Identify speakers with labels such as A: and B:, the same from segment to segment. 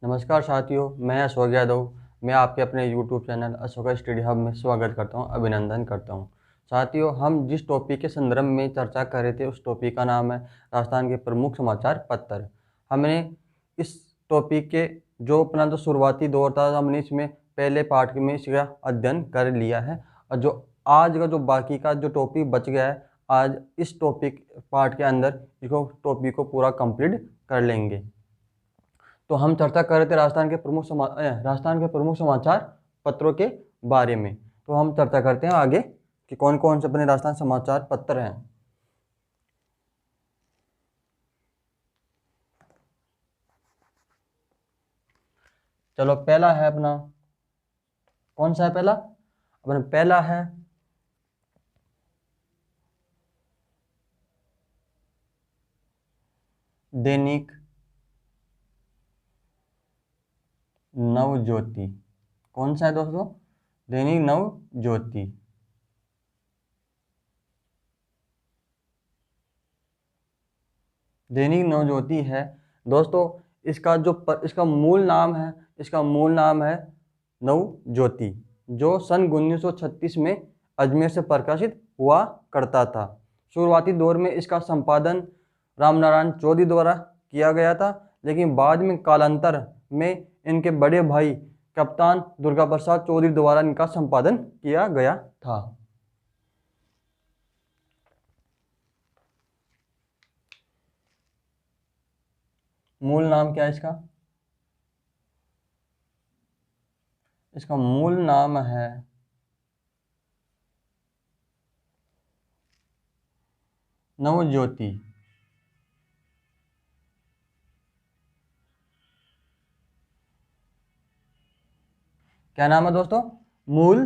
A: नमस्कार साथियों, मैं अशोक यादव। मैं आपके अपने YouTube channel Ashok study hub में स्वागत करता हूं, अभिनंदन करता हूं। साथियों, हम जिस टॉपिक के संदर्भ में चर्चा कर रहे थे उस टॉपिक का नाम है राजस्थान के प्रमुख समाचार पत्र। हमने इस टॉपिक के जो अपना जो शुरुआती दौर था, हमने इसमें पहले पार्ट में इसका अध्ययन कर लिया है और जो आज का जो बाकी का जो टॉपिक बच गया है, आज इस टॉपिक पार्ट के अंदर इसको टॉपिक को पूरा कंप्लीट कर लेंगे। तो हम चर्चा कर रहे थे राजस्थान के प्रमुख समाचार पत्रों के बारे में। तो हम चर्चा करते हैं आगे कि कौन कौन से अपने राजस्थान समाचार पत्र हैं। चलो, पहला है अपना, कौन सा है पहला? अपना पहला है दैनिक नवज्योति। कौन सा है दोस्तों? दैनिक नवज्योति। दैनिक नवज्योति है दोस्तों। इसका मूल नाम है नवज्योति, जो सन 1936 में अजमेर से प्रकाशित हुआ करता था। शुरुआती दौर में इसका संपादन रामनारायण चौधरी द्वारा किया गया था, लेकिन बाद में कालांतर में इनके बड़े भाई कप्तान दुर्गा प्रसाद चौधरी द्वारा इनका संपादन किया गया था। मूल नाम क्या है इसका? इसका मूल नाम है नवज्योति। क्या नाम है दोस्तों? मूल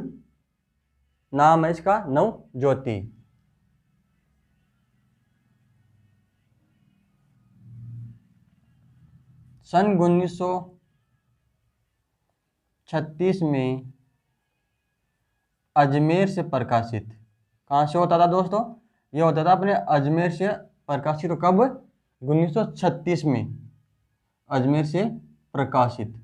A: नाम है इसका नवज्योति। सन 1936 में अजमेर से प्रकाशित। कहाँ से होता था दोस्तों? ये होता था अपने अजमेर से प्रकाशित। कब? 1936 में अजमेर से प्रकाशित।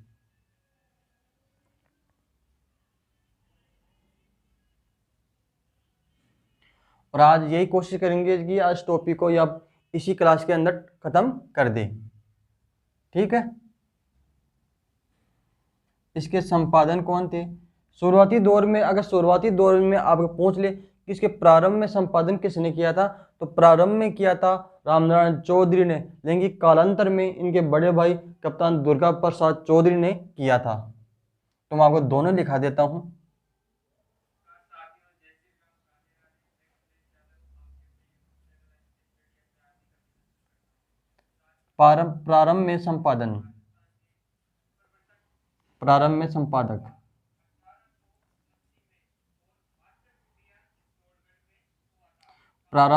A: और आज यही कोशिश करेंगे कि आज टॉपिक को या इसी क्लास के अंदर खत्म कर दें। ठीक है। इसके संपादन कौन थे? शुरुआती दौर में आप पूछ ले कि इसके प्रारंभ में संपादन किसने किया था, तो प्रारंभ में किया था रामनारायण चौधरी ने, लेकिन कालांतर में इनके बड़े भाई कप्तान दुर्गा प्रसाद चौधरी ने किया था। तो मैं आपको दोनों दिखा देता हूं। प्रारंभ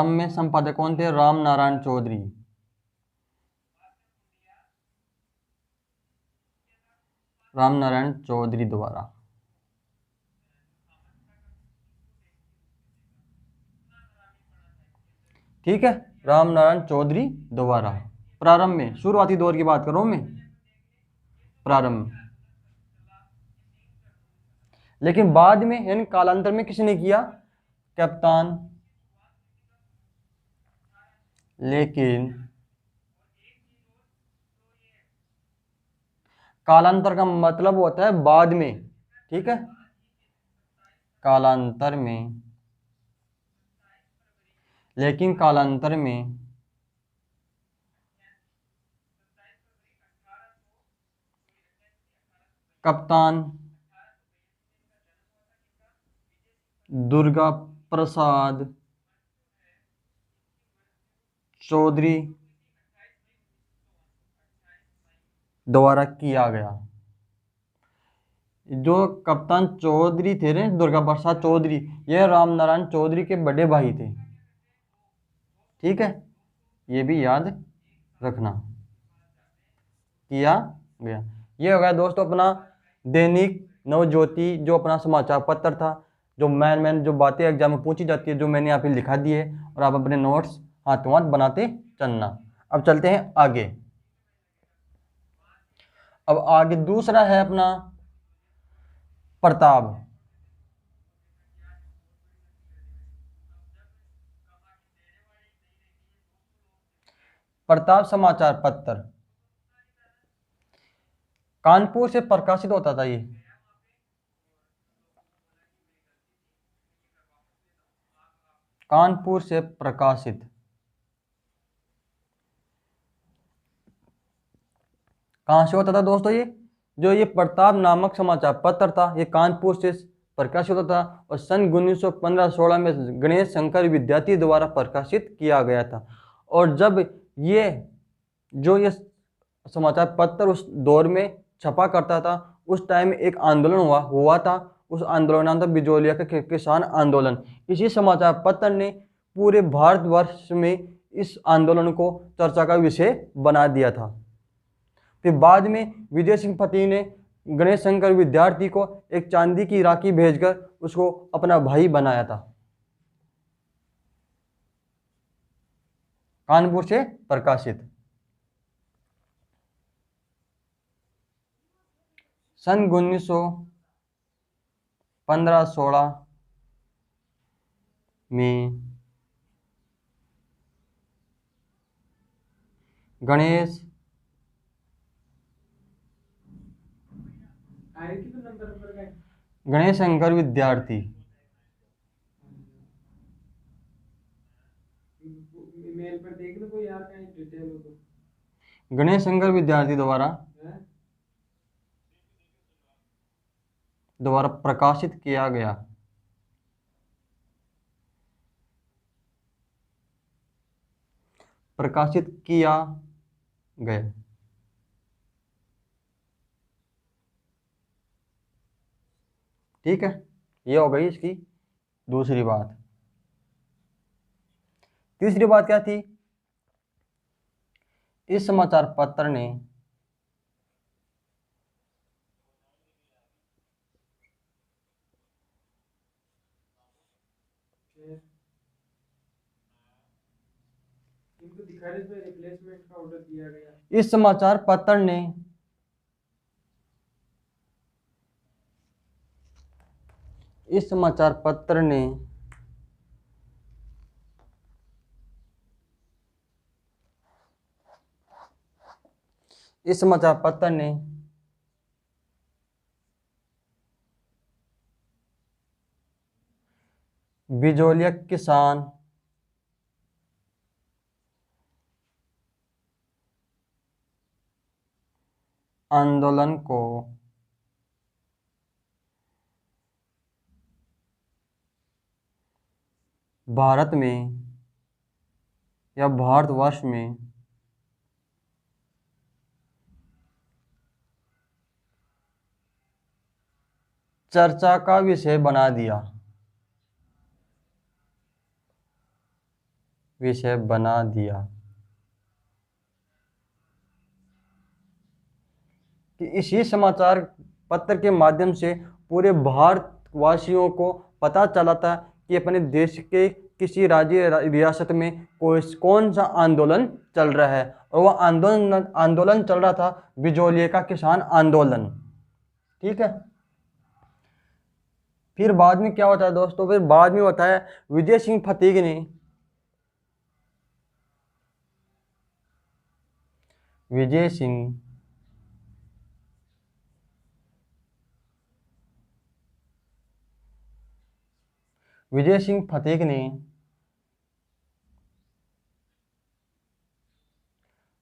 A: में संपादक कौन थे? रामनारायण चौधरी। रामनारायण चौधरी द्वारा। ठीक है, रामनारायण चौधरी द्वारा प्रारंभ में, शुरुआती दौर की बात कर रहा हूं मैं, प्रारंभ। लेकिन बाद में यानी कालांतर में किसने किया? कप्तान। लेकिन कालांतर का मतलब होता है बाद में। ठीक है, कालांतर में, लेकिन कालांतर में कप्तान दुर्गा प्रसाद चौधरी द्वारा किया गया। जो कप्तान चौधरी थे ना, दुर्गा प्रसाद चौधरी, ये रामनारायण चौधरी के बड़े भाई थे। ठीक है, ये भी याद रखना। किया गया। ये हो गया दोस्तों अपना दैनिक नवज्योति, जो अपना समाचार पत्र था, जो मैन जो बातें एग्जाम में पूछी जाती है, जो मैंने यहाँ पे लिखा दी है, और आप अपने नोट्स हाथों हाथ बनाते चलना। अब चलते हैं आगे। अब आगे दूसरा है अपना प्रताप। प्रताप समाचार पत्र कानपुर से प्रकाशित होता था ये। कानपुर से प्रकाशित। कहाँ से होता था दोस्तों ये? जो ये प्रताप नामक समाचार पत्र था ये कानपुर से प्रकाशित होता था और सन 1915-16 में गणेश शंकर विद्यार्थी द्वारा प्रकाशित किया गया था। और जब ये जो ये समाचार पत्र उस दौर में छपा करता था उस टाइम एक आंदोलन हुआ था। उस आंदोलन नाम था बिजोलिया का किसान आंदोलन। इसी समाचार पत्र ने पूरे भारतवर्ष में इस आंदोलन को चर्चा का विषय बना दिया था। फिर बाद में विजय सिंह पति ने गणेश शंकर विद्यार्थी को एक चांदी की राखी भेजकर उसको अपना भाई बनाया था। कानपुर से प्रकाशित। सन 1915-16 में गणेश शंकर विद्यार्थी गणेश शंकर विद्यार्थी द्वारा प्रकाशित किया गया। ठीक है, ये हो गई इसकी दूसरी बात। तीसरी बात क्या थी? इस समाचार पत्र ने इस समाचार पत्र ने इस समाचार पत्र ने बिजोलिया किसान आंदोलन को भारत में या भारतवर्ष में चर्चा का विषय बना दिया। कि इसी समाचार पत्र के माध्यम से पूरे भारतवासियों को पता चला था कि अपने देश के किसी राज्य रियासत में कौन सा आंदोलन चल रहा है। और वह आंदोलन चल रहा था बिजोलिया का किसान आंदोलन। ठीक है। फिर बाद में क्या होता है दोस्तों? फिर बाद में होता है विजय सिंह फतीग ने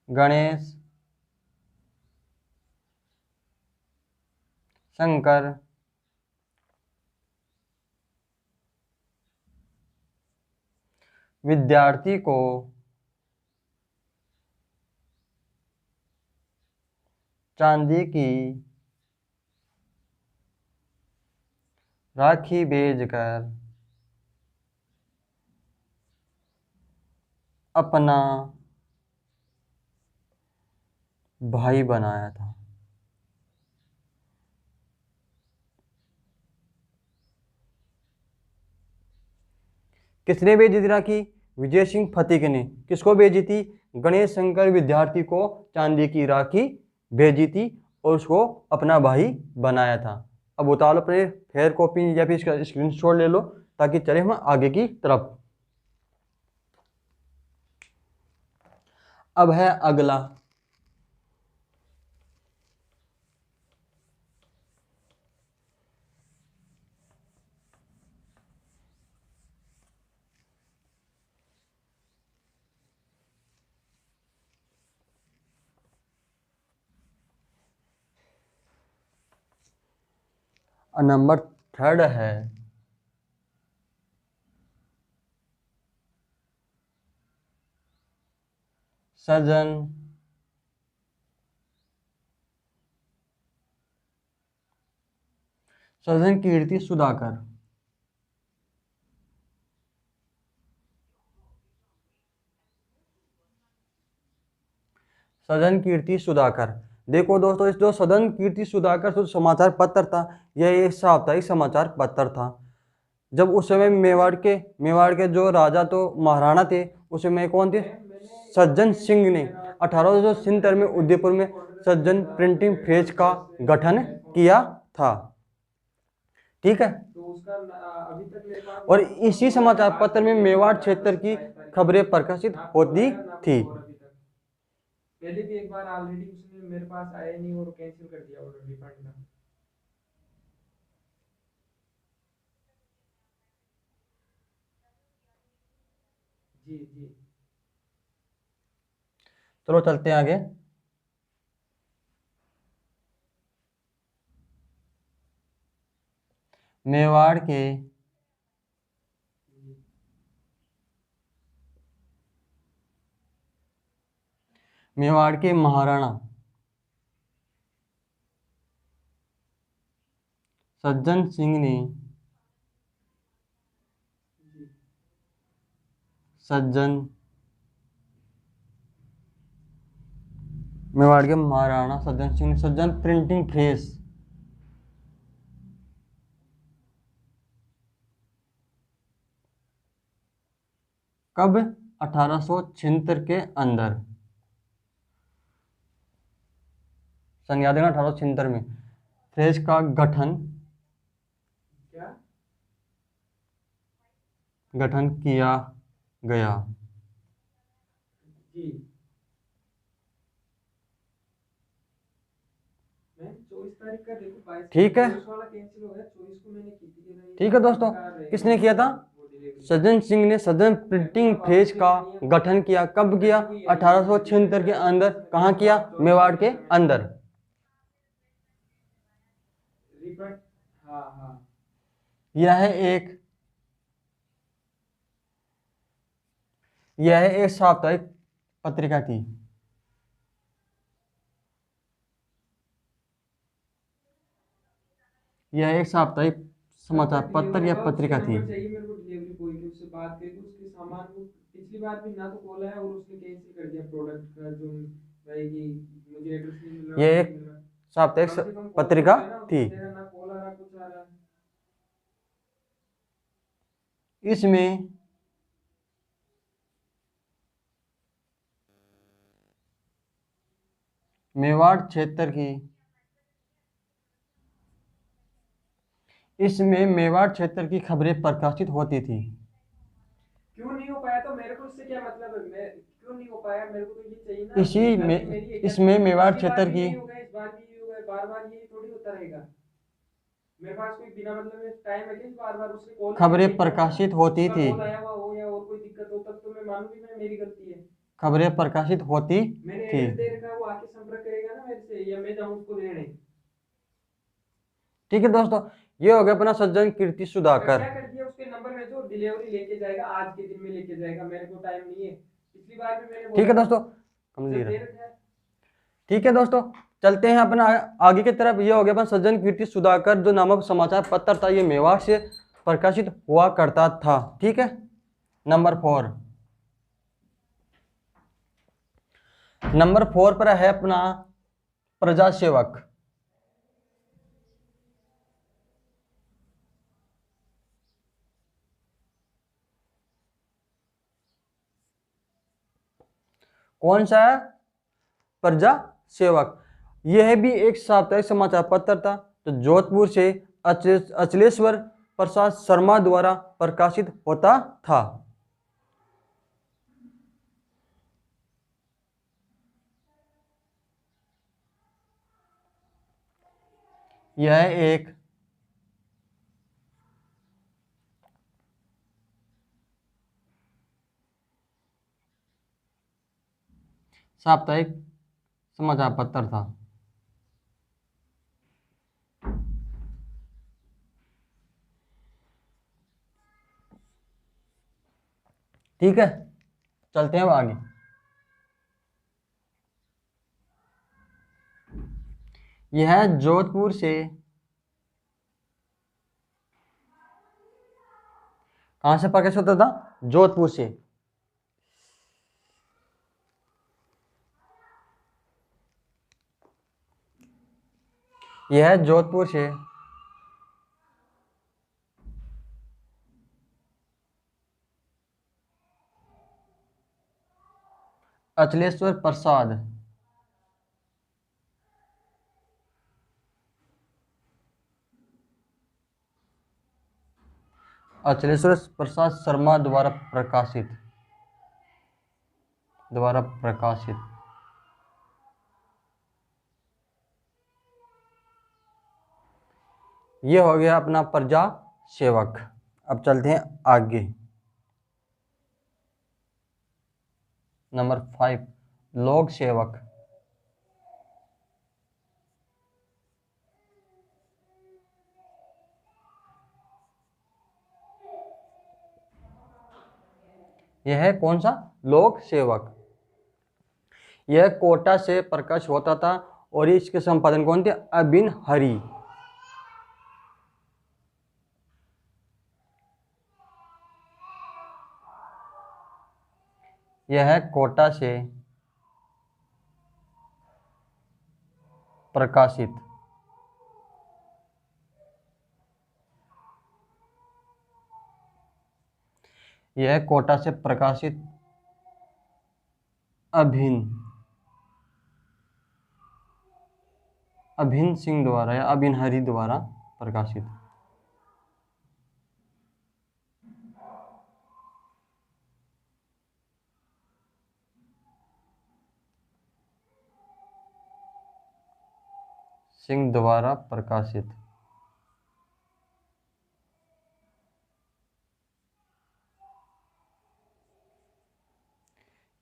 A: गणेश शंकर विद्यार्थी को चांदी की राखी भेजकर अपना भाई बनाया था। किसने भेजी थी राखी? विजय सिंह फतीग ने। किसको भेजी थी? गणेश शंकर विद्यार्थी को चांदी की राखी भेजी थी। और उसको अपना भाई बनाया था। अब उतार लो अपने फेयर कॉपी या फिर इसका स्क्रीनशॉट ले लो ताकि चले हम आगे की तरफ। अब है अगला। नंबर थर्ड है सज्जन सज्जन कीर्ति सुधाकर। सदन कीर्ति सुधाकर। देखो दोस्तों, इस जो सदन कीर्ति सुधाकर जो समाचार पत्र था, यह एक साप्ताहिक समाचार पत्र था। जब उस समय मेवाड़ के जो राजा तो महाराणा थे, उस समय कौन थे? सज्जन सिंह ने 1870 में उदयपुर में सज्जन प्रिंटिंग प्रेस का गठन किया था। ठीक है। और इसी समाचार पत्र में मेवाड़ क्षेत्र की खबरें प्रकाशित होती थी।
B: पहले भी एक बार ऑलरेडी उसने मेरे पास आया नहीं और कैंसिल कर दिया ऑर्डर रिफंड का। जी जी।
A: चलो चलते हैं आगे। मेवाड़ के महाराणा सज्जन सिंह ने मेवाड़ के महाराणा सज्जन सिंह ने सज्जन प्रिंटिंग प्रेस कब? 1876 के अंदर। सन याद है ना? 1876 में प्रेस का
B: क्या
A: गठन किया गया।
B: जी। मैं 24 तारीख का देखो 22
A: ठीक है।
B: 24 वाला कैंसिल हो गया, 24 को मैंने की थी।
A: ठीक है दोस्तों, किसने किया था? सज्जन सिंह ने सज्जन प्रिंटिंग प्रेस का गठन किया। कब किया? 1876 के अंदर। कहाँ किया? मेवाड़ के अंदर।
B: रिफंड। हाँ हाँ।
A: यह एक साप्ताहिक पत्रिका थी। यह एक साप्ताहिक समाचार पत्र या पत्रिका थी।
B: चाहिए मेरे को डिलीवरी बॉय के, उससे बात करके उसके सामान को। पिछली बार भी ना तो कॉल आया और उसने कैंसिल कर दिया प्रोडक्ट का जो भाई कि मुझे एड्रेस नहीं मिल रहा,
A: यह
B: नहीं
A: एक
B: मिल रहा।
A: साप्ताहिक
B: कम से कम कॉल तो
A: पत्रिका
B: करे ना,
A: थी।
B: तेरा ना कॉल आ रहा कुछ आ रहा।
A: इसमें मेवाड़ क्षेत्र की खबरें प्रकाशित होती थी।
B: क्यों नहीं हो पाया? तो मेरे को इससे क्या मतलब है? मैं क्यों नहीं हो पाया? मेरे को तो ये चाहिए ना, गलती मेरी है क्या?
A: इसमें मेवाड़
B: पिछली बार
A: क्षेत्र
B: भी
A: की
B: यही हो गया, इस बार भी यही हो गया, बार बार यही थोड़ी होता रहेगा। मेरे पास कोई बिना मतलब में टाइम है कि बार बार उसके कॉल
A: खबरें प्रकाशित होती थी।
B: कॉल आया हुआ हो या और कोई दिक्कत हो तब तो मैं मानूंगी मैं मेरी गलती है।
A: खबरें प्रकाशित होती
B: मैंने
A: थी।
B: एड्रेस दे रखा है, वो आके संपर्क करेगा ना मेरे से या मैं जाऊं उसको लेने।
A: ठीक है दोस्तों, ये हो गया अपना सज्जन कीर्ति सुधाकर।
B: क्या कर दिया? उसके नंबर में जो डिलीवरी लेके जाएगा आज के दिन में लेके जाएगा, मेरे को टाइम नहीं है। पिछली बार भी मैंने
A: ठीक है
B: बोला
A: दोस्तों,
B: दे रखा है।
A: ठीक है दोस्तों, चलते हैं अपना आगे की तरफ। ये हो गया अपन सज्जन कीर्ति सुधाकर जो नामक समाचार पत्र था, ये मेवाड़ से प्रकाशित हुआ करता था। ठीक है। नंबर 4 पर है अपना प्रजा सेवक। कौन सा है? प्रजा सेवक। यह भी एक साप्ताहिक समाचार पत्र था जो जोधपुर से अचलेश्वर प्रसाद शर्मा द्वारा प्रकाशित होता था। यह एक साप्ताहिक समाचार पत्र था। ठीक है, चलते हैं अब आगे। यह जोधपुर से कहां से प्रकाशित होता था? जोधपुर से। यह जोधपुर से अचलेश्वर प्रसाद शर्मा द्वारा प्रकाशित ये हो गया अपना प्रजा सेवक। अब चलते हैं आगे। नंबर 5 लोक सेवक। यह है कौन सा? लोक सेवक। यह कोटा से प्रकाश होता था और इसके संपादन कौन थे? अबिन हरी। यह कोटा से प्रकाशित अभिन सिंह द्वारा या अबिन हरी द्वारा प्रकाशित। सिंह द्वारा प्रकाशित।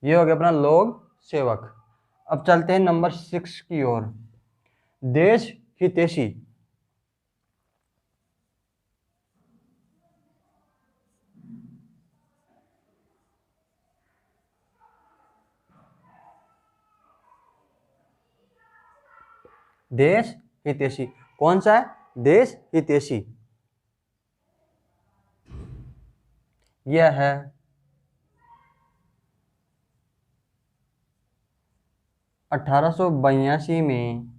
A: ये हो गया अपना लोक सेवक। अब चलते हैं नंबर 6 की ओर। देश हितैषी। देश हितैषी कौन सा है? देश हितैषी। यह है अठारह में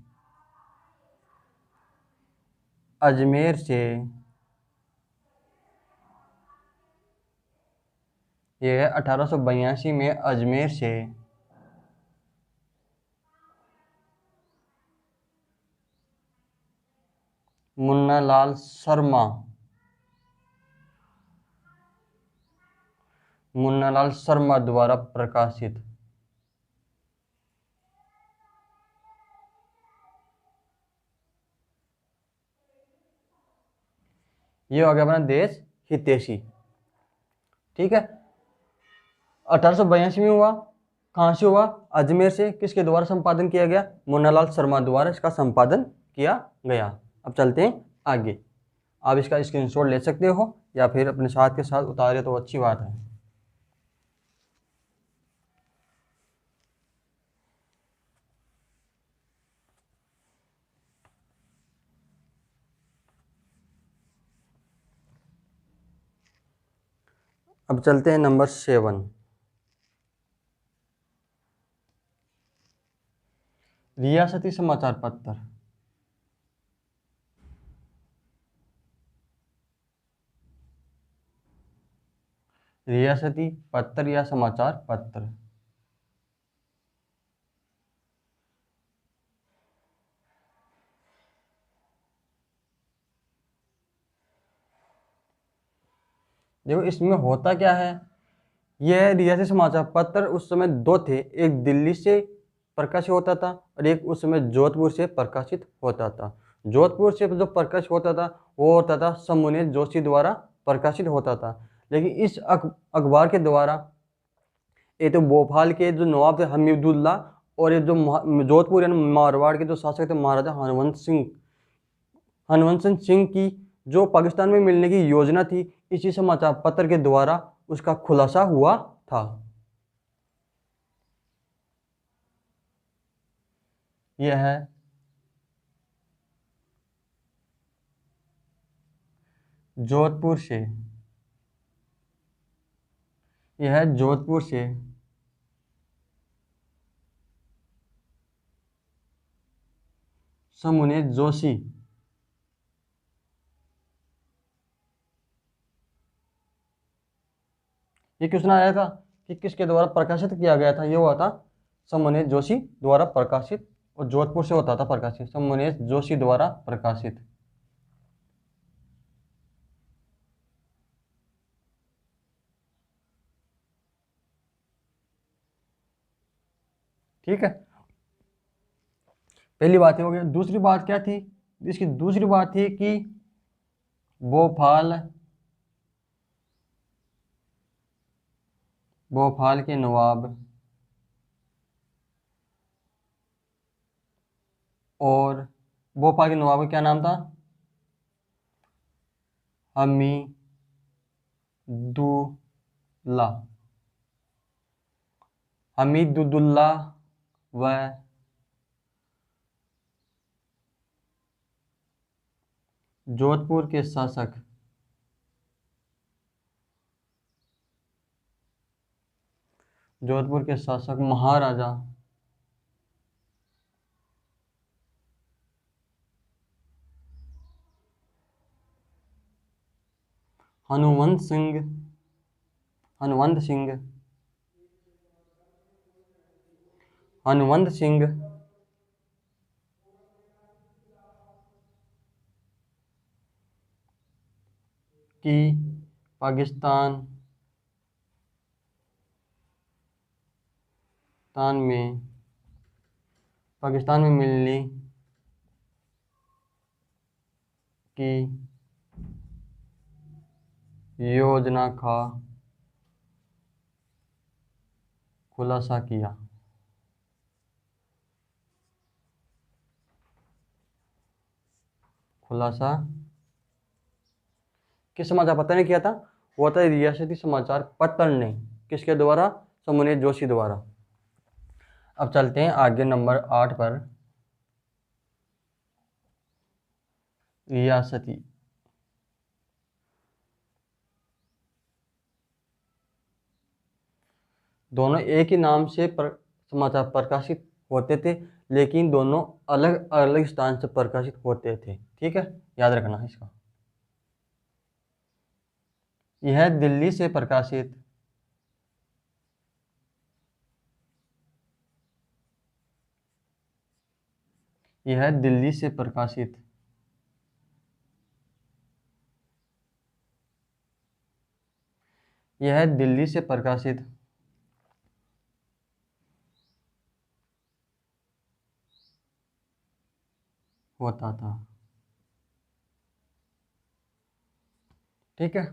A: अजमेर से मुन्नालाल शर्मा द्वारा प्रकाशित। ये हो गया अपना देश हितैषी। ठीक है, 1882 में हुआ। कहाँ से हुआ? अजमेर से। किसके द्वारा संपादन किया गया? मुन्नालाल शर्मा द्वारा इसका संपादन किया गया। अब चलते हैं आगे। आप इसका स्क्रीनशॉट ले सकते हो या फिर अपने साथ के साथ उतारे तो अच्छी बात है। अब चलते हैं नंबर 7 रियासती समाचार पत्र। रियासती पत्र या समाचार पत्र। देखो इसमें होता क्या है, यह रियासती समाचार पत्र उस समय दो थे, एक दिल्ली से प्रकाशित होता था और एक उस समय जोधपुर से प्रकाशित होता था। जोधपुर से जो प्रकाशित होता था वो होता था शंभुनाथ जोशी द्वारा प्रकाशित होता था। लेकिन इस अखबार के द्वारा ये तो भोपाल के जो नवाब थे हमीदुल्ला, और ये जो जोधपुर यानी मारवाड़ के जो शासक थे महाराजा हरवंश सिंह की जो पाकिस्तान में मिलने की योजना थी, इसी समाचार पत्र के द्वारा उसका खुलासा हुआ था। यह है जोधपुर से, यह है जोधपुर से शंभुनाथ जोशी ये क्वेश्चन आया था कि किसके द्वारा प्रकाशित किया गया था, ये हुआ था शंभुनाथ जोशी द्वारा प्रकाशित, और जोधपुर से होता था प्रकाशित, शंभुनाथ जोशी द्वारा प्रकाशित। ठीक है, पहली बात ये हो गया। दूसरी बात क्या थी, इसकी दूसरी बात थी कि भोपाल भोपाल के नवाब और भोपाल के नवाब का क्या नाम था, हमीदुल्ला, हमीदुल्ला व जोधपुर के शासक महाराजा हनुमंत सिंह हनुमंत सिंह की पाकिस्तान में मिलने की योजना का खुलासा किया। किस समाचार पत्र ने किया था, वो था रियासती समाचार पत्र ने, किसके द्वारा, शंभुनाथ जोशी द्वारा। अब चलते हैं आगे नंबर 8 पर, रियासती दोनों एक ही नाम से समाचार प्रकाशित होते थे, लेकिन दोनों अलग अलग स्थान से प्रकाशित होते थे। ठीक है, याद रखना है इसका। यह दिल्ली से प्रकाशित यह दिल्ली से प्रकाशित यह दिल्ली से प्रकाशित होता था। ठीक है,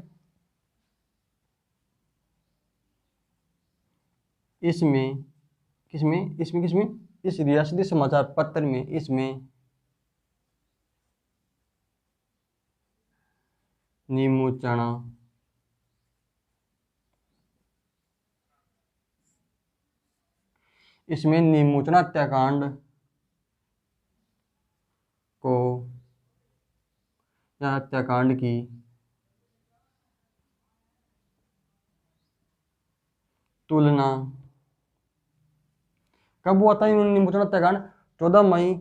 A: इसमें इस रियासती समाचार पत्र में इसमें निमोचना हत्याकांड को या हत्याकांड की तुलना कब हुआ था, निमोचना हत्याकांड 14 मई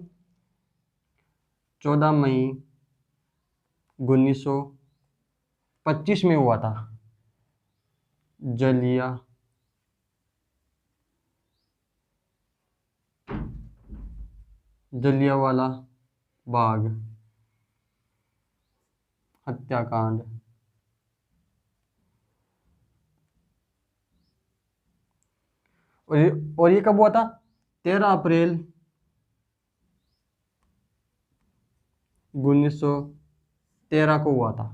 A: 1925 में हुआ था। जलियांवाला बाग हत्याकांड और ये कब हुआ था? 13 अप्रैल 1913 को हुआ था।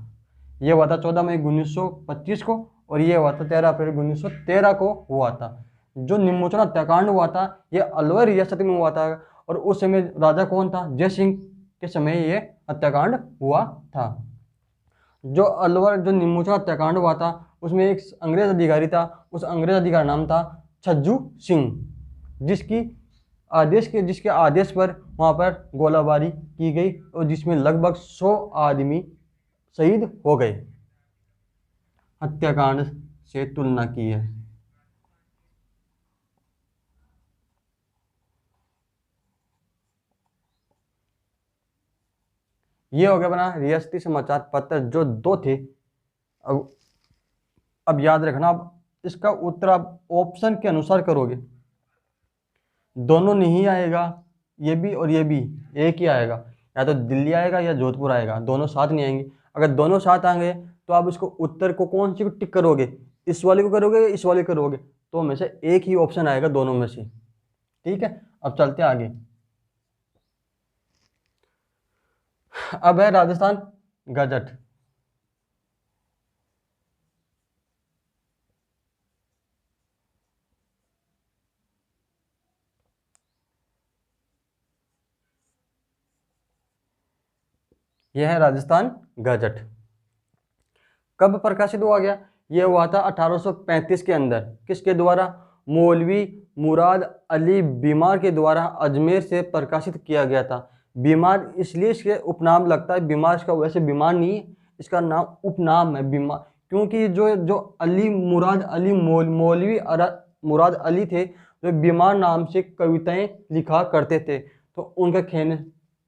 A: ये हुआ था 14 मई 1925 को, और ये हुआ था 13 अप्रैल 1913 को हुआ था। जो निमोचन हत्याकांड हुआ था ये अलवर रियासत में हुआ था, और उस समय राजा कौन था? जय सिंह के समय ये हत्याकांड हुआ था। जो अलवर जो निमोचन हत्याकांड हुआ था उसमें एक अंग्रेज अधिकारी था, उस अंग्रेज अधिकारी नाम था छज्जू सिंह, जिसके आदेश पर वहां पर गोलाबारी की गई, और जिसमें लगभग 100 आदमी शहीद हो गए। हत्याकांड से तुलना की है। ये हो गया बना रियासती समाचार पत्र जो दो थे। अब अब याद रखना, अब इसका उत्तर आप ऑप्शन के अनुसार करोगे। दोनों नहीं आएगा, ये भी और ये भी, एक ही आएगा। या तो दिल्ली आएगा या जोधपुर आएगा, दोनों साथ नहीं आएंगे। अगर दोनों साथ आएंगे तो आप इसको उत्तर को कौन सी को टिक करोगे? इस वाले को करोगे या इस वाले को करोगे? तो में से एक ही ऑप्शन आएगा दोनों में से। ठीक है, अब चलते हैं आगे। अब है राजस्थान गजट। यह है राजस्थान गजट। कब प्रकाशित हुआ गया? यह हुआ था 1835 के अंदर। किसके द्वारा? मौलवी मुराद अली बीमार के द्वारा अजमेर से प्रकाशित किया गया था। बीमार इसलिए इसके उपनाम लगता है, बीमार इसका वैसे बीमार नहीं है, इसका नाम उपनाम है बीमार, क्योंकि जो जो अली मुराद अली मुराद अली थे, जो बीमार नाम से कविताएं लिखा करते थे, तो उनका कहने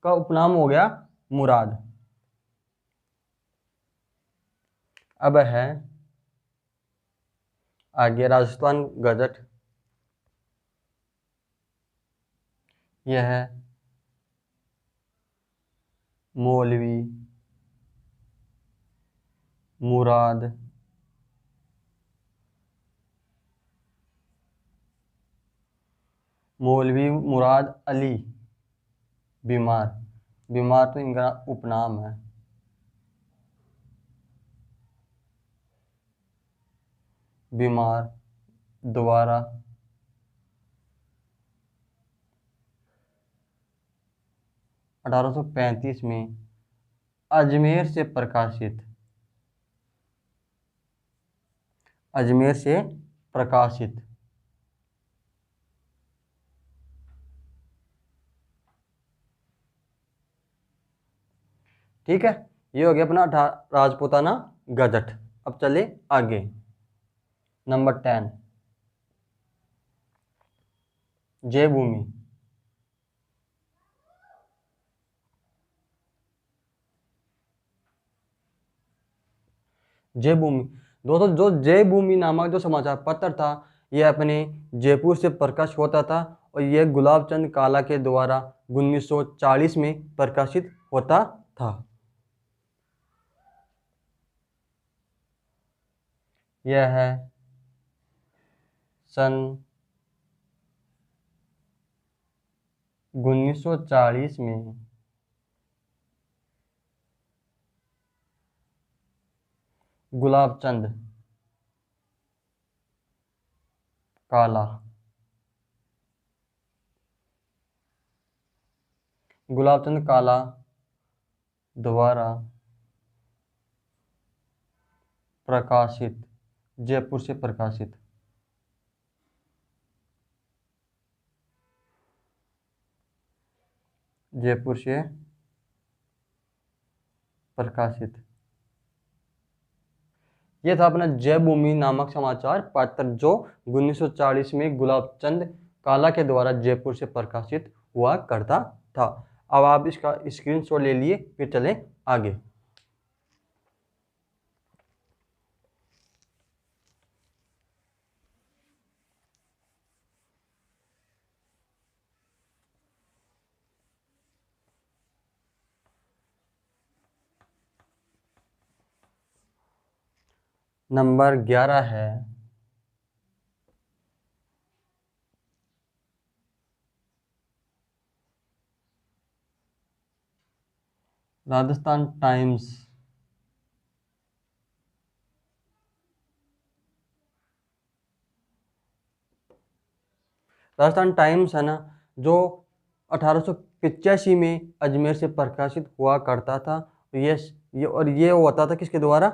A: का उपनाम हो गया मुराद। अब है आगे राजस्थान गजट। यह है मौलवी मुराद अली बीमार। बीमार तो इनका उपनाम है। बीमार द्वारा 1835 में अजमेर से प्रकाशित, अजमेर से प्रकाशित। ठीक है, ये हो गया अपना राजपूताना गजट। अब चले आगे। नंबर 10, जय भूमि। जय भूमि दोस्तों, जो जय भूमि नामक जो समाचार पत्र था यह अपने जयपुर से प्रकाशित होता था, और यह गुलाब चंद काला के द्वारा 1940 में प्रकाशित होता था। यह है सन 1940 में गुलाब चंद काला, गुलाब चंद काला द्वारा प्रकाशित, जयपुर से प्रकाशित। जयपुर से प्रकाशित। यह था अपना जय भूमि नामक समाचार पत्र जो 1940 में गुलाब चंद काला के द्वारा जयपुर से प्रकाशित हुआ करता था। अब आप इसका स्क्रीनशॉट ले लिए, फिर चलें आगे। नंबर 11 है राजस्थान टाइम्स। राजस्थान टाइम्स है ना, जो 1885 में अजमेर से प्रकाशित हुआ करता था। ये होता था किसके द्वारा?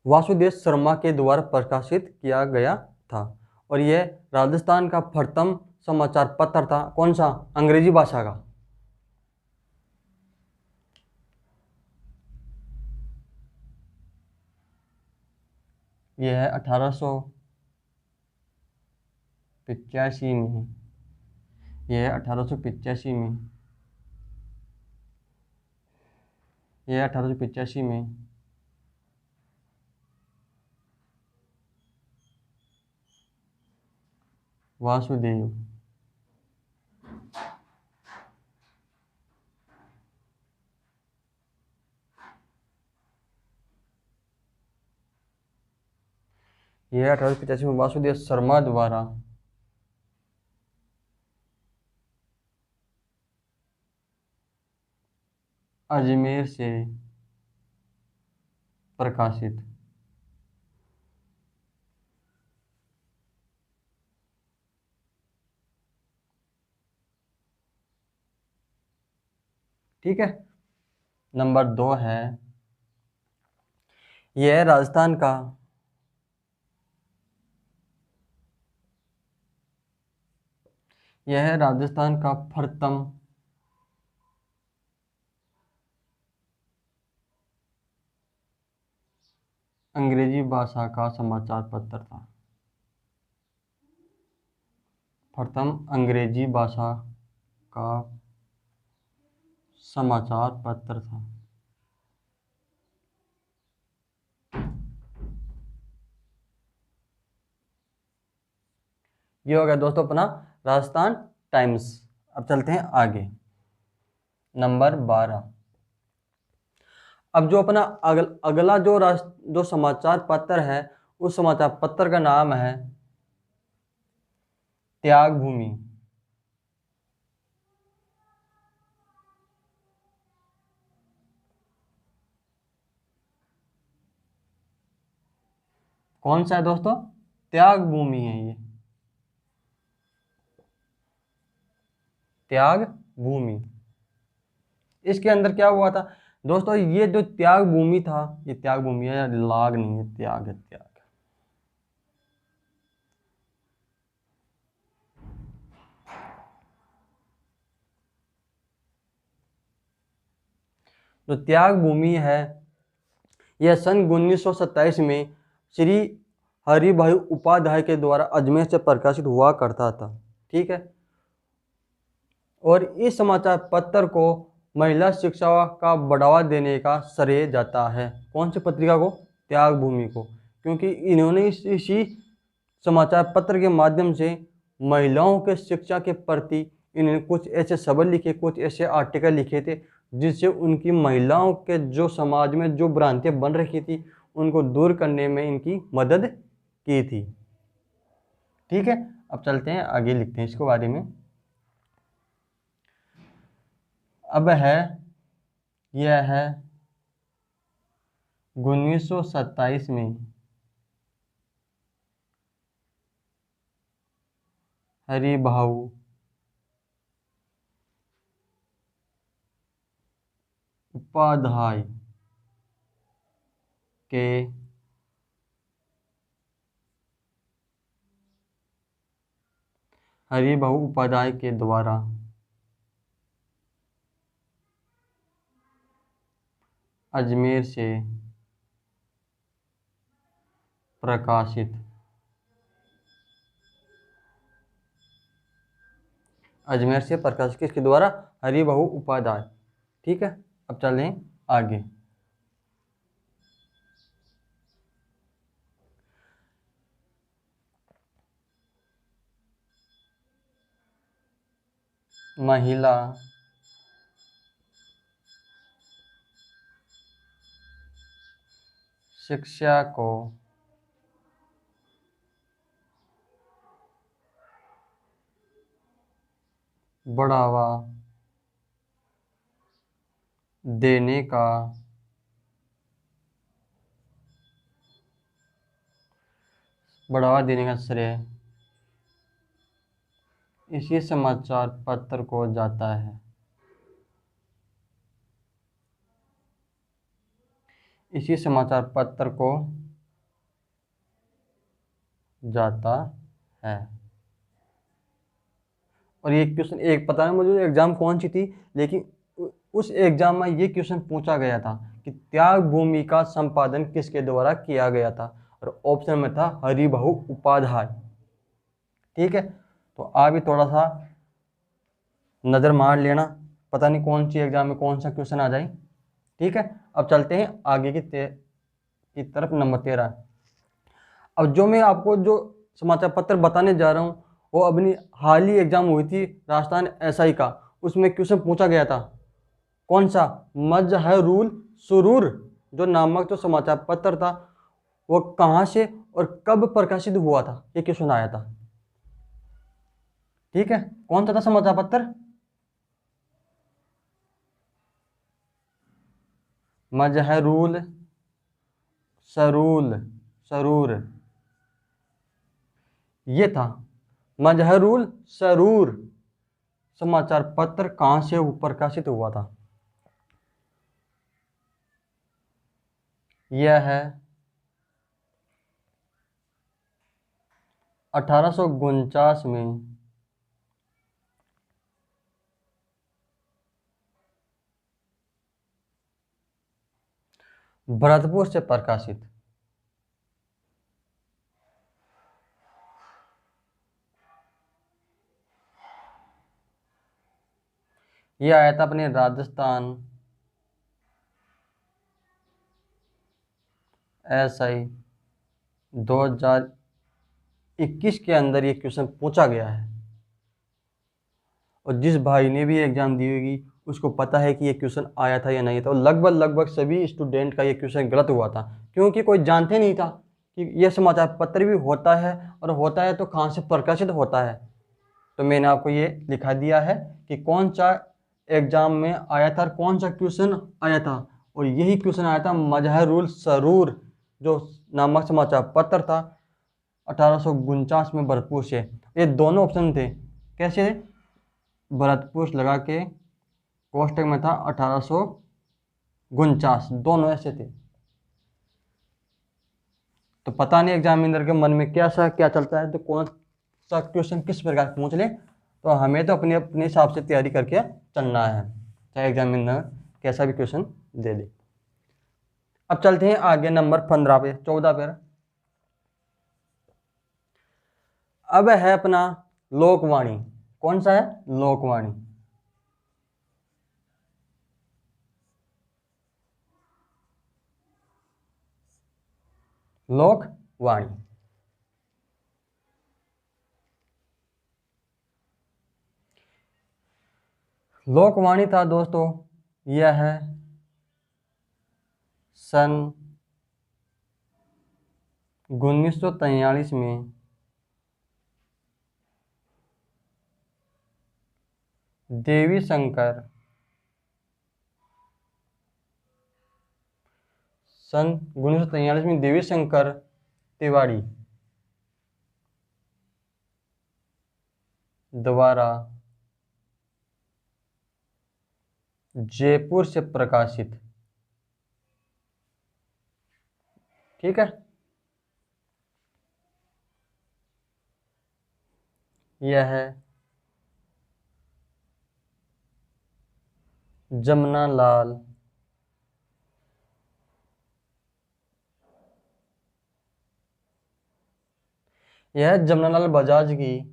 A: वासुदेव शर्मा के द्वारा प्रकाशित किया गया था। और यह राजस्थान का प्रथम समाचार पत्र था। कौन सा? अंग्रेजी भाषा का। यह है 1885 में। यह है 1885 में। यह 1885 में वासुदेव यह 1885 में वासुदेव शर्मा द्वारा अजमेर से प्रकाशित। ठीक है। नंबर 2 है, यह राजस्थान का यह है राजस्थान का प्रथम अंग्रेजी भाषा का समाचार पत्र था। प्रथम अंग्रेजी भाषा का समाचार पत्र था। ये हो गया दोस्तों अपना राजस्थान टाइम्स। अब चलते हैं आगे। नंबर 12। अब जो अपना अगला जो समाचार पत्र है, उस समाचार पत्र का नाम है त्याग भूमि। कौन सा है दोस्तों? त्याग भूमि है ये। त्याग भूमि। इसके अंदर क्या हुआ था दोस्तों? ये जो त्याग भूमि था, ये त्याग भूमि है, लाग नहीं है, त्याग है, त्याग। जो त्याग भूमि है, यह सन 1927 में श्री हरिभाई उपाध्याय के द्वारा अजमेर से प्रकाशित हुआ करता था। ठीक है। और इस समाचार पत्र को महिला शिक्षा का बढ़ावा देने का श्रेय जाता है। कौन सी पत्रिका को? त्याग भूमि को। क्योंकि इन्होंने इसी समाचार पत्र के माध्यम से महिलाओं के शिक्षा के प्रति इन्होंने कुछ ऐसे शब्द लिखे, कुछ ऐसे आर्टिकल लिखे थे, जिससे उनकी महिलाओं के जो समाज में जो भ्रांतियाँ बन रखी थी, उनको दूर करने में इनकी मदद की थी। ठीक है। अब चलते हैं आगे, लिखते हैं इसके बारे में। अब है, यह है 1927 में हरिभाऊ उपाध्याय के द्वारा अजमेर से प्रकाशित किसके द्वारा? हरिभाऊ उपाध्याय। ठीक है। अब चलें आगे। महिला शिक्षा को बढ़ावा देने का बढ़ावा देने का श्रेय इसी समाचार पत्र को जाता है। इसी समाचार पत्र को जाता है। और ये क्वेश्चन एक पता नहीं मुझे एग्जाम कौन सी थी, लेकिन उस एग्जाम में ये क्वेश्चन पूछा गया था कि त्याग भूमि का संपादन किसके द्वारा किया गया था, और ऑप्शन में था हरिभाऊ उपाध्याय। ठीक है, तो आप भी थोड़ा सा नज़र मार लेना, पता नहीं कौन सी एग्जाम में कौन सा क्वेश्चन आ जाए। ठीक है, अब चलते हैं आगे की तरफ। नंबर 13। अब जो मैं आपको जो समाचार पत्र बताने जा रहा हूँ वो अपनी हाल ही एग्जाम हुई थी राजस्थान एसआई का, उसमें क्वेश्चन पूछा गया था। कौन सा? मजहरूल सुरूर जो नामक जो समाचार पत्र था वो कहाँ से और कब प्रकाशित हुआ था, ये क्वेश्चन आया था। ठीक है, कौन सा था समाचार पत्र? मजहरूल सरूर, ये था मजहरूल सरूर समाचार पत्र कहाँ से प्रकाशित हुआ था। यह है 1849 में भरतपुर से प्रकाशित। यह आया था अपने राजस्थान एसआई 2021 के अंदर ये क्वेश्चन पूछा गया है। और जिस भाई ने भी एग्जाम दी होगी उसको पता है कि ये क्वेश्चन आया था या नहीं था। और लगभग सभी स्टूडेंट का ये क्वेश्चन गलत हुआ था, क्योंकि कोई जानते नहीं था कि यह समाचार पत्र भी होता है, और होता है तो कहाँ से प्रकाशित होता है। तो मैंने आपको ये लिखा दिया है कि कौन सा एग्जाम में आया था और कौन सा क्वेश्चन आया था, और यही क्वेश्चन आया था मजहरूल सरूर जो नामक समाचार पत्र था 1849 में भरतपुर से। ये दोनों ऑप्शन थे, कैसे? भरतपुर लगा के कोष्टक में था 1849, दोनों ऐसे थे। तो पता नहीं एग्जामिनर के मन में क्या चलता है, तो कौन सा क्वेश्चन किस प्रकार पूछ ले, तो हमें तो अपने हिसाब से तैयारी करके चलना है, चाहे एग्जामिनर कैसा भी क्वेश्चन दे दे। अब चलते हैं आगे नंबर 15 पे, 14 पे। अब है अपना लोकवाणी। कौन सा है? लोकवाणी। लोकवाणी लोकवाणी था दोस्तों, यह है सन 1943 में देवी शंकर तिवारी द्वारा जयपुर से प्रकाशित। ठीक है, यह है जमनालाल बजाज की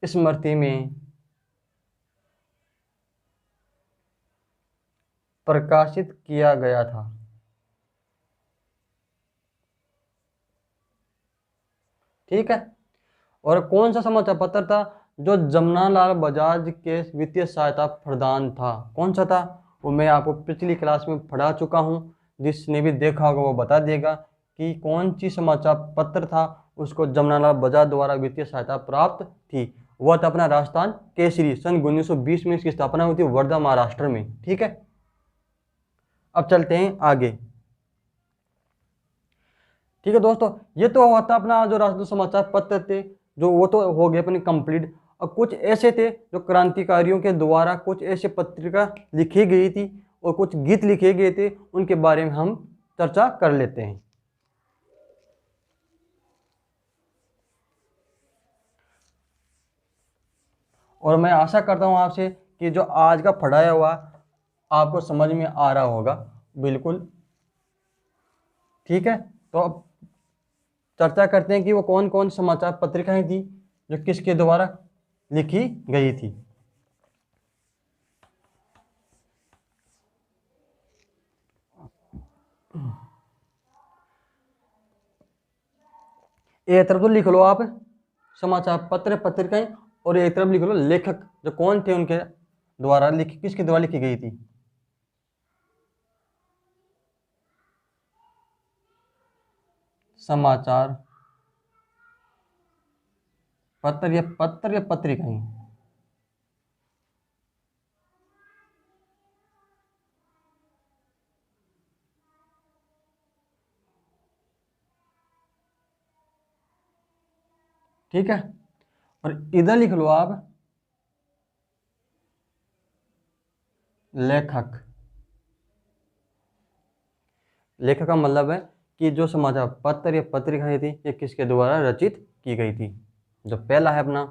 A: स्मृति में प्रकाशित किया गया था। ठीक है, और कौन सा समाचार पत्र था जो जमनालाल बजाज के वित्तीय सहायता प्रदान था? कौन सा था? वो मैं आपको पिछली क्लास में पढ़ा चुका हूँ, जिसने भी देखा होगा वो बता देगा कि कौन सी समाचार पत्र था उसको जमनालाल बजाज द्वारा वित्तीय सहायता प्राप्त थी। हुआ था अपना राजस्थान केसरी। सन 1920 में इसकी स्थापना हुई थी वर्धा महाराष्ट्र में। ठीक है, अब चलते हैं आगे। ठीक है दोस्तों, ये तो हुआ था अपना जो राष्ट्रीय समाचार पत्र थे, जो वो तो हो गए अपने कंप्लीट। और कुछ ऐसे थे जो क्रांतिकारियों के द्वारा कुछ ऐसे पत्रिका लिखी गई थी और कुछ गीत लिखे गए थे, उनके बारे में हम चर्चा कर लेते हैं। और मैं आशा करता हूँ आपसे कि जो आज का पढ़ाया हुआ आपको समझ में आ रहा होगा बिल्कुल। ठीक है, तो अब चर्चा करते हैं कि वो कौन कौन समाचार पत्रिकाएं थी जो किसके द्वारा लिखी गई थी। एक तरफ तो लिख लो आप समाचार पत्र पत्रिकाएं, और एक तरफ लिख लो लेखक जो कौन थे, उनके द्वारा लिखी, किसके द्वारा लिखी गई थी। समाचार पत्र या पत्रिकाएं। ठीक है, और इधर लिख लो आप लेखक। लेखक का मतलब है कि जो समाचार पत्र या पत्रिकाएं थी ये किसके द्वारा रचित की गई थी। जो पहला है अपना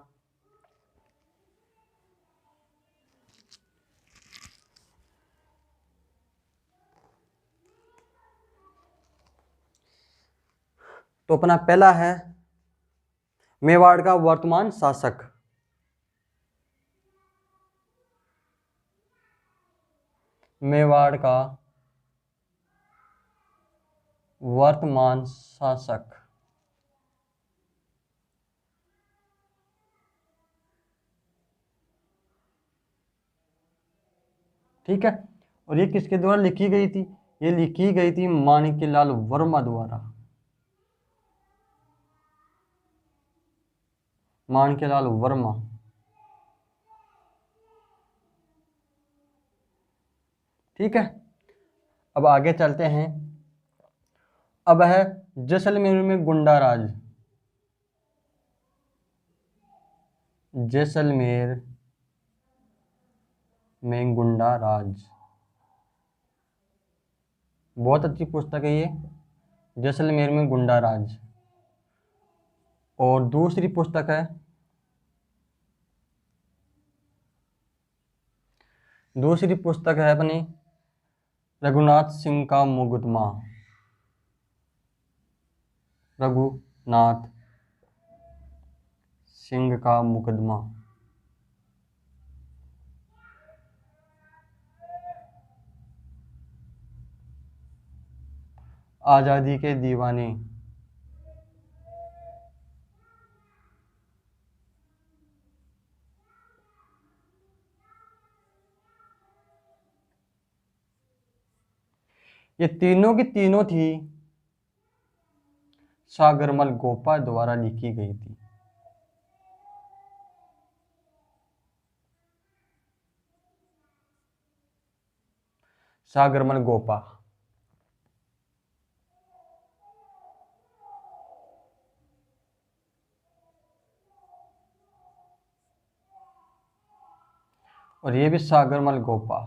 A: तो अपना पहला है मेवाड़ का वर्तमान शासक। मेवाड़ का वर्तमान शासक। ठीक है, और ये किसके द्वारा लिखी गई थी? ये लिखी गई थी माणिक्यलाल वर्मा द्वारा। माणिक्यलाल वर्मा। ठीक है, अब आगे चलते हैं। अब है जैसलमेर में गुंडा राज। जैसलमेर में गुंडा राज, बहुत अच्छी पुस्तक है ये, जैसलमेर में गुंडा राज। और दूसरी पुस्तक है, दूसरी पुस्तक है अपनी रघुनाथ सिंह का मुकदमा। रघुनाथ सिंह का मुकदमा। आजादी के दीवाने। ये तीनों की तीनों थी सागरमल गोपा द्वारा लिखी गई थी। सागरमल गोपा। और ये भी सागरमल गोपा।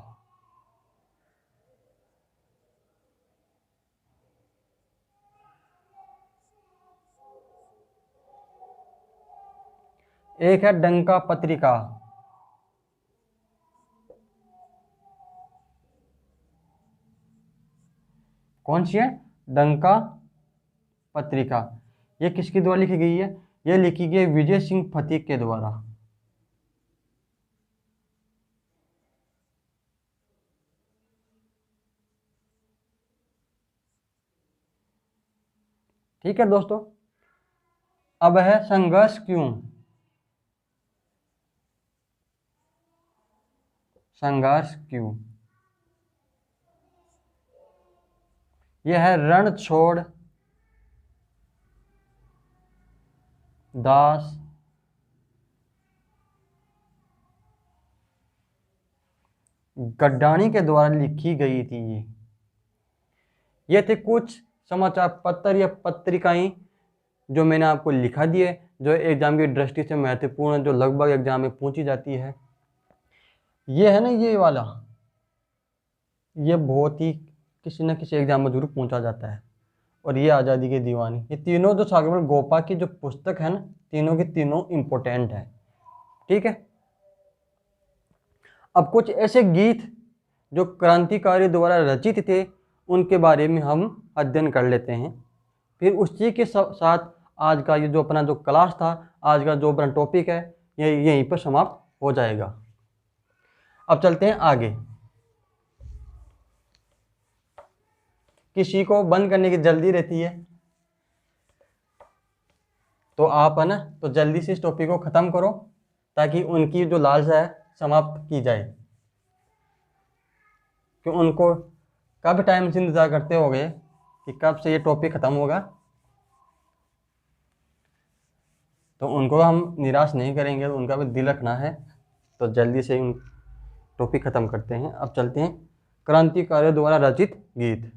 A: एक है डंका पत्रिका। कौन सी है? डंका पत्रिका। ये किसके द्वारा लिखी गई है? ये लिखी गई है विजय सिंह फतीक के द्वारा। ठीक है दोस्तों, अब है संघर्ष क्यों। संघर्ष क्यों। यह है रण छोड़ दास गड्डाणी के द्वारा लिखी गई थी। ये थे कुछ समाचार पत्र या पत्रिकाएं जो मैंने आपको लिखा दिए, जो एग्जाम की दृष्टि से महत्वपूर्ण, जो लगभग एग्जाम में पूछी जाती है। ये है ना, ये वाला, ये बहुत ही किसी न किसी एग्जाम में जरूर पूछा जाता है। और ये आज़ादी की दीवानी, ये तीनों जो सागरमल गोपा की जो पुस्तक है ना, तीनों की तीनों इम्पोर्टेंट है। ठीक है। अब कुछ ऐसे गीत जो क्रांतिकारी द्वारा रचित थे, उनके बारे में हम अध्ययन कर लेते हैं। फिर उसी के साथ आज का ये जो अपना जो क्लास था, आज का जो अपना टॉपिक है, ये यहीं पर समाप्त हो जाएगा। अब चलते हैं आगे। किसी को बंद करने की जल्दी रहती है, तो आप है ना, तो जल्दी से इस टॉपिक को ख़त्म करो, ताकि उनकी जो लालसा है समाप्त की जाए। कि उनको कब टाइम से इंतज़ार करते होंगे कि कब से ये टॉपिक ख़त्म होगा, तो उनको हम निराश नहीं करेंगे, उनका भी दिल रखना है। तो जल्दी से उन टॉपिक ख़त्म करते हैं। अब चलते हैं क्रांतिकारियों द्वारा रचित गीत।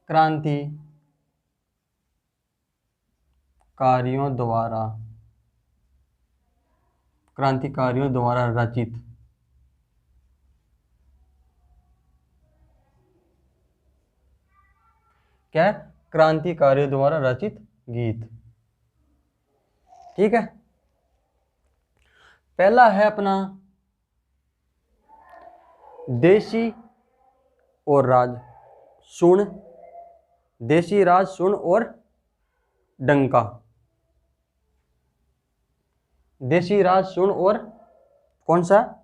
A: क्रांतिकारियों द्वारा रचित क्या है? क्रांतिकारियों द्वारा रचित गीत। ठीक है। पहला है अपना देसी और राज सुन, देसी राज सुन और डंका। देसी राज सुन और कौन सा?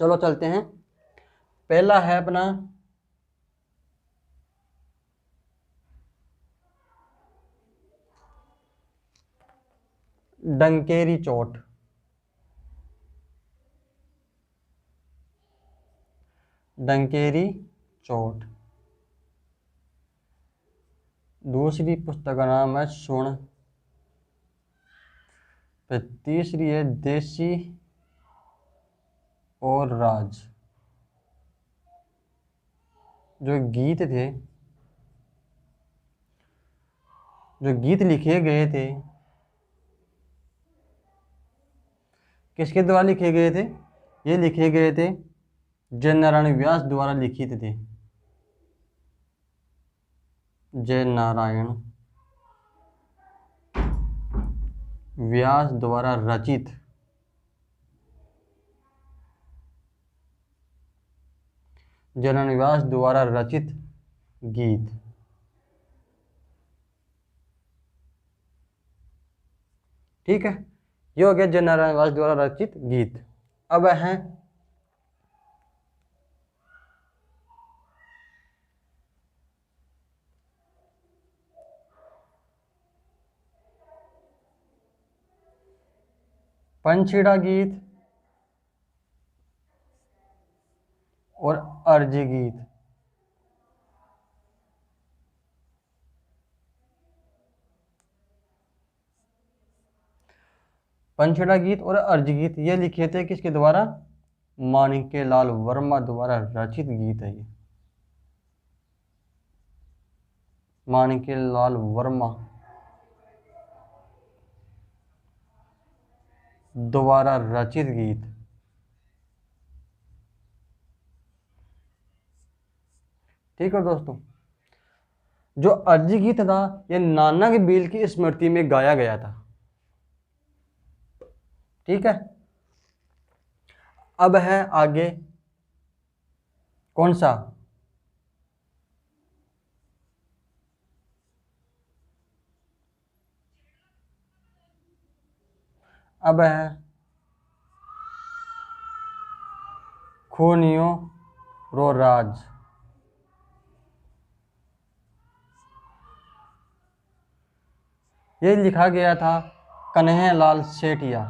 A: चलो चलते हैं। पहला है अपना डंकेरी चोट। डंकेरी चोट। दूसरी पुस्तक का नाम है सुन। फिर तीसरी है देसी और राज। जो गीत थे, जो गीत लिखे गए थे, किसके द्वारा लिखे गए थे? ये लिखे गए थे जय नारायण व्यास द्वारा लिखित थे। जय नारायण व्यास द्वारा रचित जय नारायण व्यास द्वारा रचित गीत। ठीक है, ये हो गया जय नारायण व्यास द्वारा रचित गीत। अब है पंछीड़ा गीत और अर्जी गीत। पंछीड़ा गीत और अर्जी गीत ये लिखे थे किसके द्वारा? माणिक्यलाल वर्मा द्वारा रचित गीत है ये। माणिक्यलाल वर्मा द्वारा रचित गीत। ठीक है दोस्तों, जो अर्जी गीत था ये नाना के बील की स्मृति में गाया गया था। ठीक है। अब है आगे कौन सा? अब है खूनियों रो राज। ये लिखा गया था कन्हैयालाल सेठिया।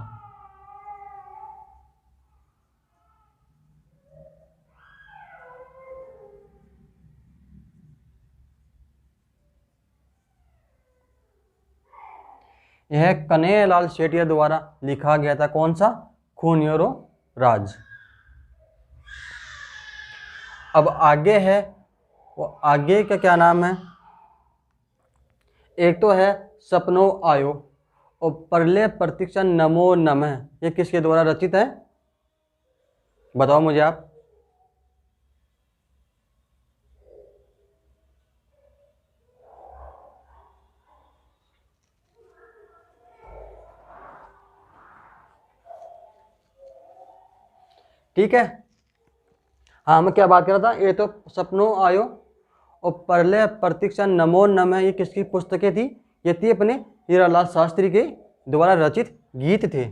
A: यह कन्हैयालाल सेठिया द्वारा लिखा गया था। कौन सा? खूनी और राज। अब आगे है, वो आगे का क्या नाम है? एक तो है सपनों आयो और प्रलय प्रतीक्षा नमो नमः। ये किसके द्वारा रचित है? बताओ मुझे आप। ठीक है, हाँ मैं क्या बात कर रहा था? ये तो सपनों आयो और प्रलय प्रतीक्षा नमो नमः, ये किसकी पुस्तकें थी? ये थी अपने हीरालाल शास्त्री के द्वारा रचित गीत थे।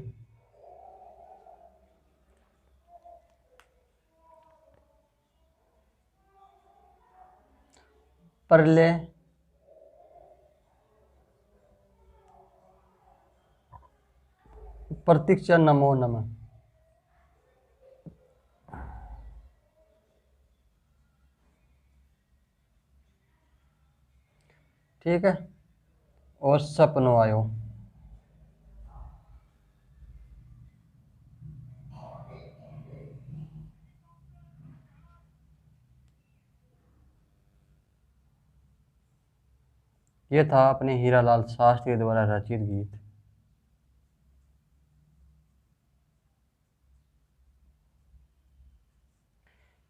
A: प्रलय प्रतीक्षा नमो नमः। ठीक है, और सपनों आयो। ये था अपने हीरालाल शास्त्री द्वारा रचित गीत।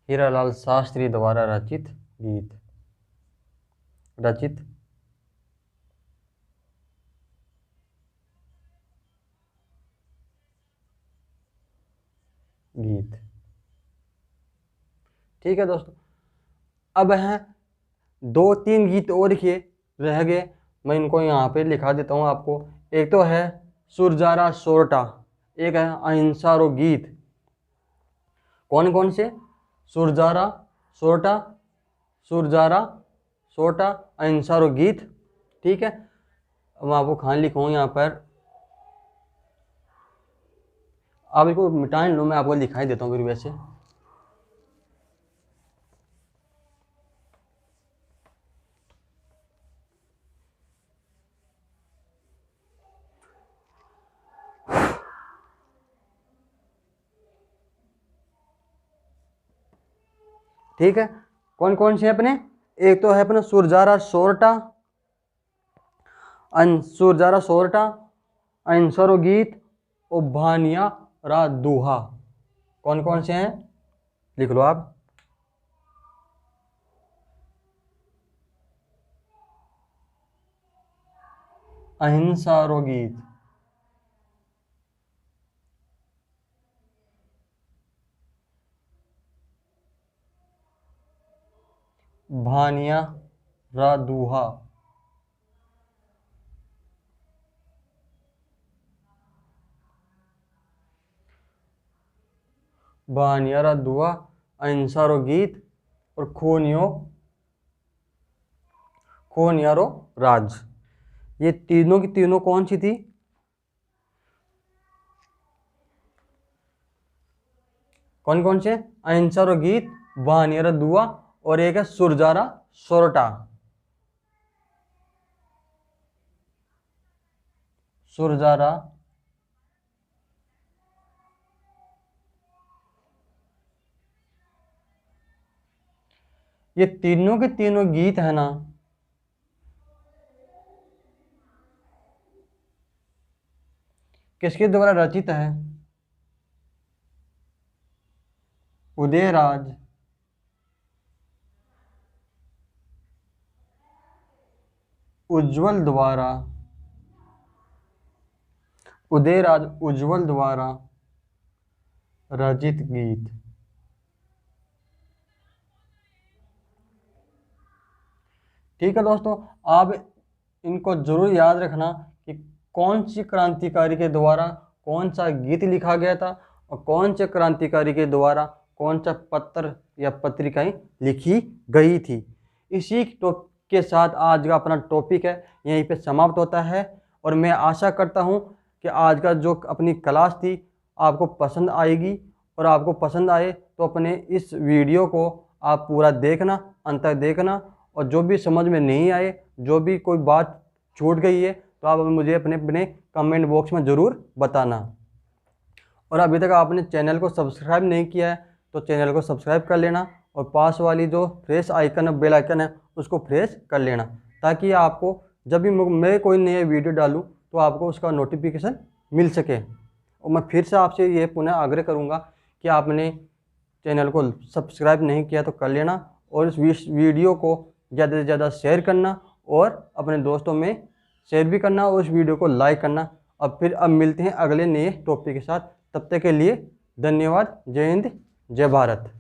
A: हीरालाल शास्त्री द्वारा रचित गीत, रचित गीत। ठीक है दोस्तों, अब हैं 2-3 गीत और किए रह गए, मैं इनको यहाँ पे लिखा देता हूँ आपको। एक तो है सुरजारा सोरठा, एक है अहिंसा रो गीत। कौन कौन से? सुरजारा सोरठा, सुरजारा सोरठा, अहिंसा रो गीत। ठीक है, मैं आपको खान लिखूँ यहाँ पर, आप इसको मिटा लो, मैं आपको लिखाई देता हूँ फिर वैसे। ठीक है, कौन कौन से अपने? एक तो है अपना सुरजारा सोरठा, सुरजारा सोरठा, अहिंसा गीत और भानिया रा दूहा। कौन कौन से हैं? लिख लो आप। अहिंसा रो गीत, भानिया रा दूहा। भानिया रा दूहा, अहिंसा रो गीत और खोनिया रो राज। ये तीनों की तीनों कौन सी थी? कौन कौन से? अहिंसा रो गीत, भानिया रा दूहा और एक है सुरजारा सोरठा। सुरजारा ये तीनों के तीनों गीत है ना, किसके द्वारा रचित है? उदयराज उज्जवल द्वारा, उदयराज उज्जवल द्वारा रचित गीत। ठीक है दोस्तों, आप इनको जरूर याद रखना कि कौन सी क्रांतिकारी के द्वारा कौन सा गीत लिखा गया था और कौन से क्रांतिकारी के द्वारा कौन सा पत्र या पत्रिकाएं लिखी गई थी। इसी के साथ आज का अपना टॉपिक है यहीं पे समाप्त होता है, और मैं आशा करता हूँ कि आज का जो अपनी क्लास थी आपको पसंद आएगी, और आपको पसंद आए तो अपने इस वीडियो को आप पूरा देखना, अंत तक देखना, और जो भी समझ में नहीं आए, जो भी कोई बात छूट गई है तो आप मुझे अपने अपने कमेंट बॉक्स में ज़रूर बताना। और अभी तक आपने चैनल को सब्सक्राइब नहीं किया है तो चैनल को सब्सक्राइब कर लेना, और पास वाली जो प्रेस आइकन है, बेल आइकन है, उसको प्रेस कर लेना, ताकि आपको जब भी मैं कोई नया वीडियो डालूं तो आपको उसका नोटिफिकेशन मिल सके। और मैं फिर से आपसे ये पुनः आग्रह करूंगा कि आपने चैनल को सब्सक्राइब नहीं किया तो कर लेना, और इस वीडियो को ज़्यादा से ज़्यादा शेयर करना और अपने दोस्तों में शेयर भी करना, और उस वीडियो को लाइक करना। अब मिलते हैं अगले नए टॉपिक के साथ। तब तक के लिए धन्यवाद। जय हिंद, जय भारत।